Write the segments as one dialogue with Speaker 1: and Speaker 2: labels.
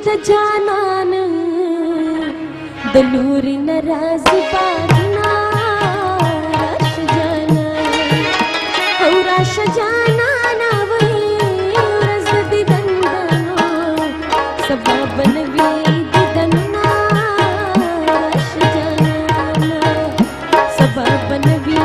Speaker 1: د جانان دلوري ناراضي باغنا راش جانا او راش جانا وي ورځ دې دندنو سبب نوي ددنا راش جانا سبب نوي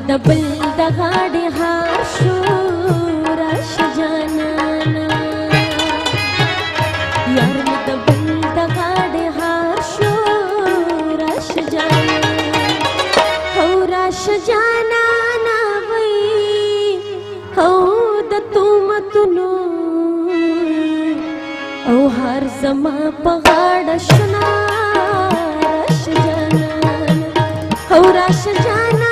Speaker 1: दबल दगाड़े हाशो राश जाना यार में दबल दगाड़े हाशो राश जाना हो राश जाना ना वही हो द तुम तुनो ओ हर जमा पगाड़ शना राश जाना हो राश जाना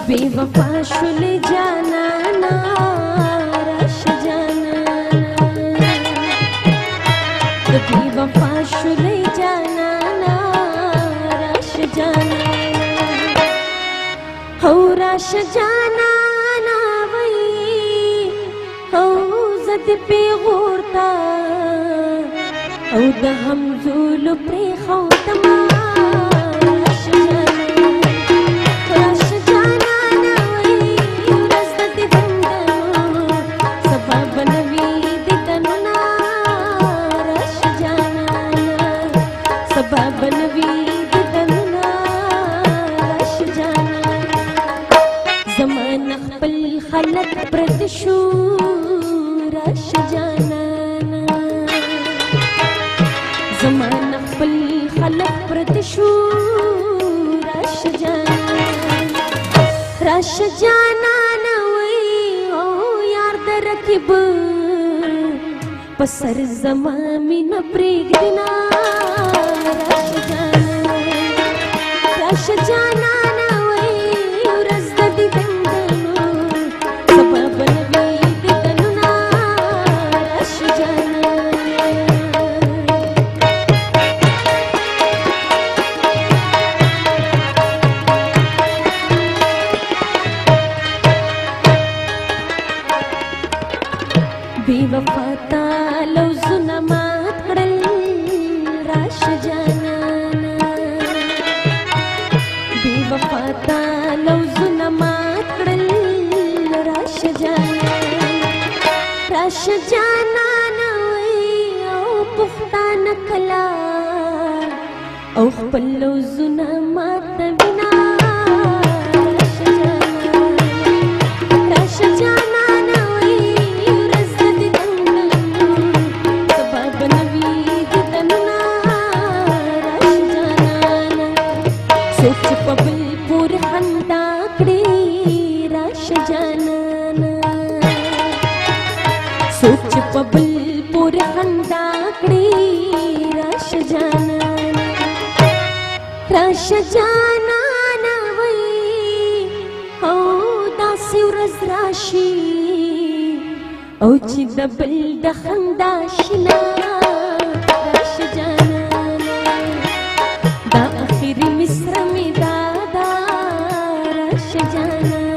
Speaker 1: बेवफा शुल जाना ना राश जाना बेवफा शुल जाना ना राश जाना हो राश जाना ना वही हो जद पे गोरता او د همزول پرې خوتما راش جانا راش جانا نوې ورځ دې دندنو سبب نوي دې دننا راش جانا سبب نوي دې دننا راش جانا زمان خپل خلق پرد شو راش جانا زمان خپل خلق پرد شو راش جانا نوی او یار در رکب پسر زمان من پریگ دینا راش جانا نوی ورز دی دندنو سبب نوی دی دننا راش جانا बेवफा तालो जुनमात करल राश जाना बेवफा तालो जुनमात करल राश जाना नवे ओ पुख्ता नकला او خپل لوزونه ماته وینا راشه جانانه وی ورځ د دنګلو سبا به نوي دیدنونه راشه جانانه سوچ په بل پورې خندا کړې راشه جانانه سوچ په بل پورې خندا کړې راشه جانانه راشه جانانه وی او داسې ورځ راشي او چې د بل د خندا شنه راشه جانانه دا اخري مصره مې دا راشه جانانه